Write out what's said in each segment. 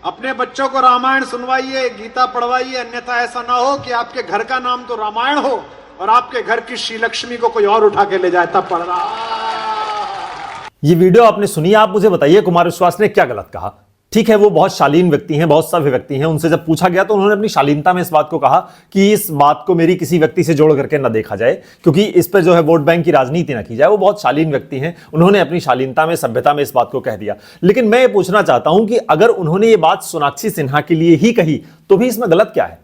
अपने बच्चों को रामायण सुनवाइए, गीता पढ़वाइए, अन्यथा ऐसा ना हो कि आपके घर का नाम तो रामायण हो और आपके घर की श्री लक्ष्मी को कोई और उठा के ले जाए, तब पढ़ रहा। ये वीडियो आपने सुनी, आप मुझे बताइए कुमार विश्वास ने क्या गलत कहा। ठीक है, वो बहुत शालीन व्यक्ति हैं, बहुत सभ्य व्यक्ति हैं, उनसे जब पूछा गया तो उन्होंने अपनी शालीनता में इस बात को कहा कि इस बात को मेरी किसी व्यक्ति से जोड़ करके ना देखा जाए, क्योंकि इस पर जो है वोट बैंक की राजनीति ना की जाए। वो बहुत शालीन व्यक्ति हैं, उन्होंने अपनी शालीनता में, सभ्यता में इस बात को कह दिया। लेकिन मैं ये पूछना चाहता हूं कि अगर उन्होंने ये बात सोनाक्षी सिन्हा के लिए ही कही तो भी इसमें गलत क्या है?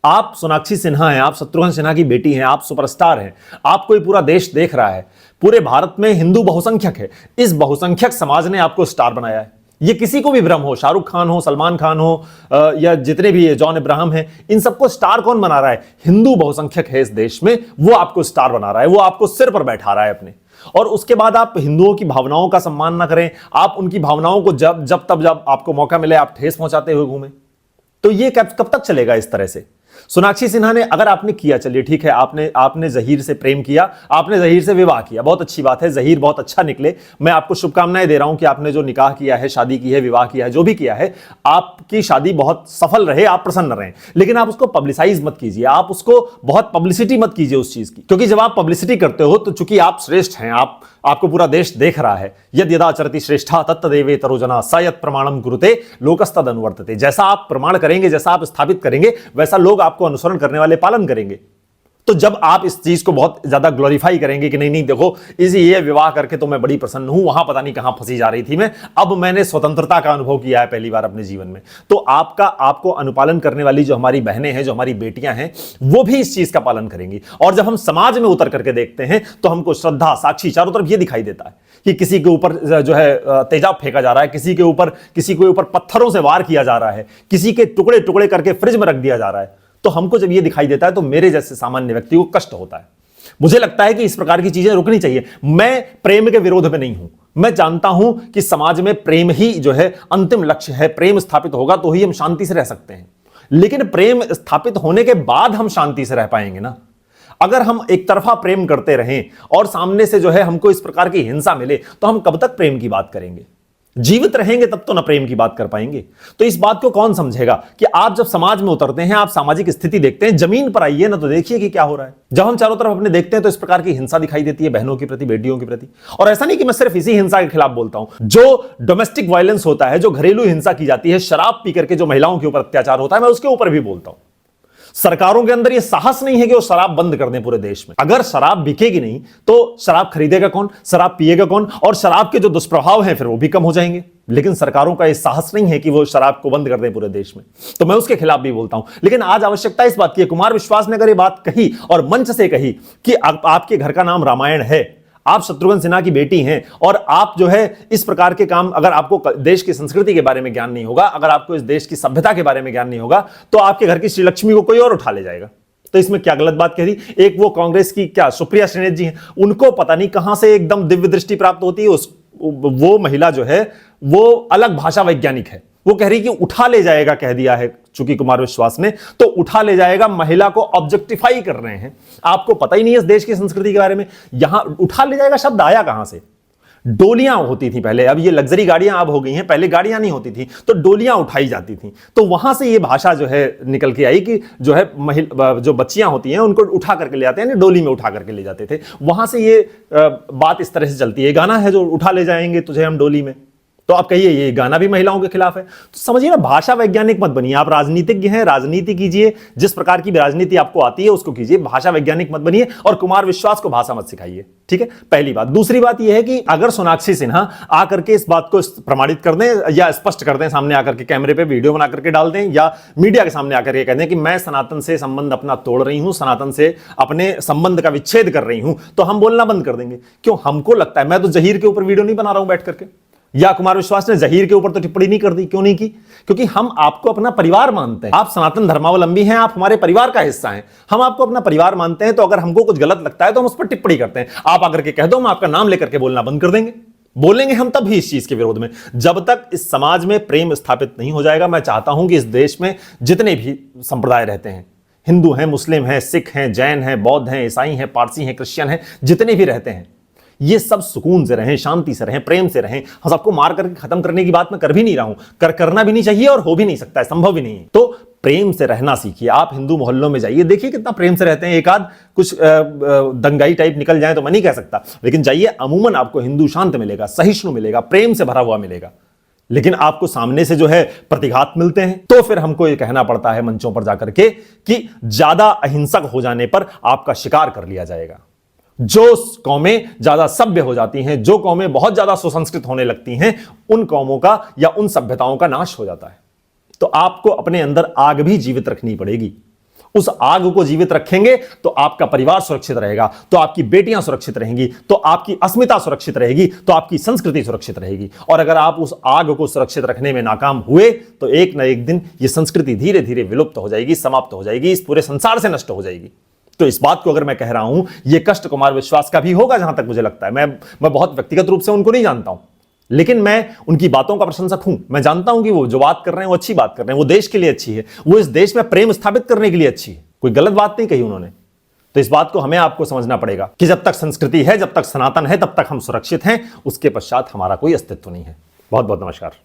आप सोनाक्षी सिन्हा हैं, आप शत्रुघ्न सिन्हा की बेटी हैं, आप सुपरस्टार हैं, आपको पूरा देश देख रहा है, पूरे भारत में हिंदू बहुसंख्यक है, इस बहुसंख्यक समाज ने आपको स्टार बनाया है। ये किसी को भी भ्रम हो, शाहरुख खान हो, सलमान खान हो या जितने भी जॉन अब्राहम हैं, इन सबको स्टार कौन बना रहा है? हिंदू बहुसंख्यक है इस देश में, वो आपको स्टार बना रहा है, वो आपको सिर पर बैठा रहा है अपने। और उसके बाद आप हिंदुओं की भावनाओं का सम्मान ना करें, आप उनकी भावनाओं को जब आपको मौका मिले आप ठेस पहुंचाते हुए घूमें, तो ये कब तक चलेगा इस तरह से? सोनाक्षी सिन्हा ने, अगर आपने किया, चलिए ठीक है, आपने जहीर से प्रेम किया, आपने जहीर से विवाह किया, बहुत अच्छी बात है, जहीर बहुत अच्छा निकले, मैं आपको शुभकामनाएं दे रहा हूं कि आपने जो निकाह किया है, शादी की है, विवाह किया है, जो भी किया है, आपकी शादी बहुत सफल रहे, आप प्रसन्न रहें। लेकिन आप उसको पब्लिसाइज मत कीजिए, आप उसको बहुत पब्लिसिटी मत कीजिए उस चीज की, क्योंकि जब आप पब्लिसिटी करते हो तो चूंकि आप श्रेष्ठ हैं, आपको पूरा देश देख रहा है, यद यदा चरति श्रेष्ठा तत्तदेवे तरोजना स यत् प्रमाणम कुरुते लोकस्तद अनुवर्तते। जैसा आप प्रमाण करेंगे, जैसा आप स्थापित करेंगे, वैसा लोग आपको अनुसरण करने वाले पालन करेंगे। तो जब आप इस चीज को बहुत ज्यादा ग्लोरीफाई करेंगे कि नहीं देखो, ये विवाह करके तो मैं बड़ी प्रसन्न हूं, वहां पता नहीं कहां फंसी जा रही थी मैं, अब मैंने स्वतंत्रता का अनुभव किया है पहली बार अपने जीवन में, तो आपको अनुपालन करने वाली जो हमारी बहनें हैं, जो हमारी बेटियां हैं, वो भी इस चीज का पालन करेंगी। और जब हम समाज में उतर करके देखते हैं तो हमको श्रद्धा, साक्षी चारों तरफ ये दिखाई देता है कि किसी के ऊपर जो है तेजाब फेंका जा रहा है, किसी के ऊपर पत्थरों से वार किया जा रहा है, किसी के टुकड़े टुकड़े करके फ्रिज में रख दिया जा रहा है। तो हमको जब ये दिखाई देता है तो मेरे जैसे सामान्य व्यक्ति को कष्ट होता है। मुझे लगता है कि इस प्रकार की चीजें रुकनी चाहिए। मैं प्रेम के विरोध में नहीं हूं, मैं जानता हूं कि समाज में प्रेम ही जो है अंतिम लक्ष्य है, प्रेम स्थापित होगा तो ही हम शांति से रह सकते हैं। लेकिन प्रेम स्थापित होने के बाद हम शांति से रह पाएंगे ना। अगर हम एक तरफा प्रेम करते रहें और सामने से जो है हमको इस प्रकार की हिंसा मिले तो हम कब तक प्रेम की बात करेंगे? जीवित रहेंगे तब तो ना प्रेम की बात कर पाएंगे। तो इस बात को कौन समझेगा कि आप जब समाज में उतरते हैं, आप सामाजिक स्थिति देखते हैं, जमीन पर आइए ना तो देखिए कि क्या हो रहा है। जब हम चारों तरफ अपने देखते हैं तो इस प्रकार की हिंसा दिखाई देती है बहनों के प्रति, बेटियों के प्रति। और ऐसा नहीं कि मैं सिर्फ इसी हिंसा के खिलाफ बोलता हूं, जो डोमेस्टिक वायलेंस होता है, जो घरेलू हिंसा की जाती है, शराब पी करके जो महिलाओं के ऊपर अत्याचार होता है, मैं उसके ऊपर भी बोलता हूं। सरकारों के अंदर यह साहस नहीं है कि वो शराब बंद कर दें पूरे देश में। अगर शराब बिकेगी नहीं तो शराब खरीदेगा कौन, शराब पिएगा कौन, और शराब के जो दुष्प्रभाव हैं फिर वो भी कम हो जाएंगे। लेकिन सरकारों का यह साहस नहीं है कि वो शराब को बंद कर दें पूरे देश में, तो मैं उसके खिलाफ भी बोलता हूं। लेकिन आज आवश्यकता इस बात की है, कुमार विश्वास ने अगर ये बात कही और मंच से कही कि आपके घर का नाम रामायण है, आप शत्रुघ्न सिन्हा की बेटी हैं, और आप जो है इस प्रकार के काम, अगर आपको देश की संस्कृति के बारे में ज्ञान नहीं होगा, अगर आपको इस देश की सभ्यता के बारे में ज्ञान नहीं होगा, तो आपके घर की श्री लक्ष्मी को कोई और उठा ले जाएगा। तो इसमें क्या गलत बात कह दी? एक वो कांग्रेस की क्या सुप्रिया श्रीनेत जी हैं, उनको पता नहीं कहां से एकदम दिव्य दृष्टि प्राप्त होती है। वो महिला जो है वो अलग भाषा वैज्ञानिक है, वो कह रही कि उठा ले जाएगा, कह दिया है चूंकि कुमार विश्वास ने, तो उठा ले जाएगा, महिला को ऑब्जेक्टिफाई कर रहे हैं। आपको पता ही नहीं है इस देश की संस्कृति के बारे में। यहां उठा ले जाएगा शब्द आया कहां से? डोलियां होती थी पहले, अब ये लग्जरी गाड़ियां अब हो गई हैं, पहले गाड़ियां नहीं होती थी तो डोलियां उठाई जाती थी, तो वहां से ये भाषा जो है निकल के आई कि जो है जो बच्चियां होती हैं उनको उठा करके ले जाते हैं, डोली में उठा करके ले जाते थे, वहां से ये बात इस तरह से चलती है। गाना है जो उठा ले जाएंगे तुझे हम डोली में, तो आप कहिए ये गाना भी महिलाओं के खिलाफ है। तो समझिए ना, भाषा वैज्ञानिक मत बनिए। आप राजनीतिज्ञ हैं, राजनीति कीजिए, जिस प्रकार की भी राजनीति आपको आती है उसको कीजिए, भाषा वैज्ञानिक मत बनिए और कुमार विश्वास को भाषा मत सिखाइए। ठीक है, पहली बात। दूसरी बात यह है कि अगर सोनाक्षी सिन्हा आकर के इस बात को प्रमाणित कर दें या स्पष्ट कर दें, सामने आकर के कैमरे पे वीडियो बना करके डाल दें या मीडिया के सामने आकर के कह दें कि मैं सनातन से संबंध अपना तोड़ रही हूं, सनातन से अपने संबंध का विच्छेद कर रही हूं, तो हम बोलना बंद कर देंगे। क्यों? हमको लगता है, मैं तो जहीर के ऊपर वीडियो नहीं बना रहा हूं बैठ करके, या कुमार विश्वास ने जहीर के ऊपर तो टिप्पणी नहीं कर दी। क्यों नहीं की? क्योंकि हम आपको अपना परिवार मानते हैं। आप सनातन धर्मावलंबी हैं, आप हमारे परिवार का हिस्सा हैं, हम आपको अपना परिवार मानते हैं। तो अगर हमको कुछ गलत लगता है तो हम उस पर टिप्पणी करते हैं। आप आकर के कह दो, हम आपका नाम लेकर के बोलना बंद कर देंगे। बोलेंगे हम तब भी इस चीज के विरोध में, जब तक इस समाज में प्रेम स्थापित नहीं हो जाएगा। मैं चाहता हूं कि इस देश में जितने भी संप्रदाय रहते हैं, हिंदू हैं, मुस्लिम हैं, सिख हैं, जैन हैं, बौद्ध हैं, ईसाई हैं, पारसी हैं, क्रिश्चियन हैं, जितने भी रहते हैं, ये सब सुकून से रहें, शांति से रहें, प्रेम से रहें। हम सबको मार करके खत्म करने की बात मैं कर भी नहीं रहा हूं, करना भी नहीं चाहिए और हो भी नहीं सकता है, संभव भी नहीं है। तो प्रेम से रहना सीखिए। आप हिंदू मोहल्लों में जाइए, देखिए कितना प्रेम से रहते हैं। एक आध कुछ दंगाई टाइप निकल जाए तो मैं नहीं कह सकता, लेकिन जाइए, अमूमन आपको हिंदू शांत मिलेगा, सहिष्णु मिलेगा, प्रेम से भरा हुआ मिलेगा। लेकिन आपको सामने से जो है प्रतिघात मिलते हैं, तो फिर हमको ये कहना पड़ता है मंचों पर जाकर के कि ज्यादा अहिंसक हो जाने पर आपका शिकार कर लिया जाएगा। जो कौमें ज्यादा सभ्य हो जाती हैं, जो कौमें बहुत ज्यादा सुसंस्कृत होने लगती हैं, उन कौमों का या उन सभ्यताओं का नाश हो जाता है। तो आपको अपने अंदर आग भी जीवित रखनी पड़ेगी। उस आग को जीवित रखेंगे तो आपका परिवार सुरक्षित रहेगा, तो आपकी बेटियां सुरक्षित रहेंगी, तो आपकी अस्मिता सुरक्षित रहेगी, तो आपकी संस्कृति सुरक्षित रहेगी। और अगर आप उस आग को सुरक्षित रखने में नाकाम हुए तो एक न एक दिन यह संस्कृति धीरे धीरे विलुप्त हो जाएगी, समाप्त हो जाएगी, इस पूरे संसार से नष्ट हो जाएगी। तो इस बात को अगर मैं कह रहा हूं, यह कष्ट कुमार विश्वास का भी होगा, जहां तक मुझे लगता है। मैं बहुत व्यक्तिगत रूप से उनको नहीं जानता हूं, लेकिन मैं उनकी बातों का प्रशंसक हूं। मैं जानता हूं कि वो जो बात कर रहे हैं वो अच्छी बात कर रहे हैं, वो देश के लिए अच्छी है, वो इस देश में प्रेम स्थापित करने के लिए अच्छी है, कोई गलत बात नहीं कही उन्होंने। तो इस बात को हमें आपको समझना पड़ेगा कि जब तक संस्कृति है, जब तक सनातन है, तब तक हम सुरक्षित हैं, उसके पश्चात हमारा कोई अस्तित्व नहीं है। बहुत बहुत नमस्कार।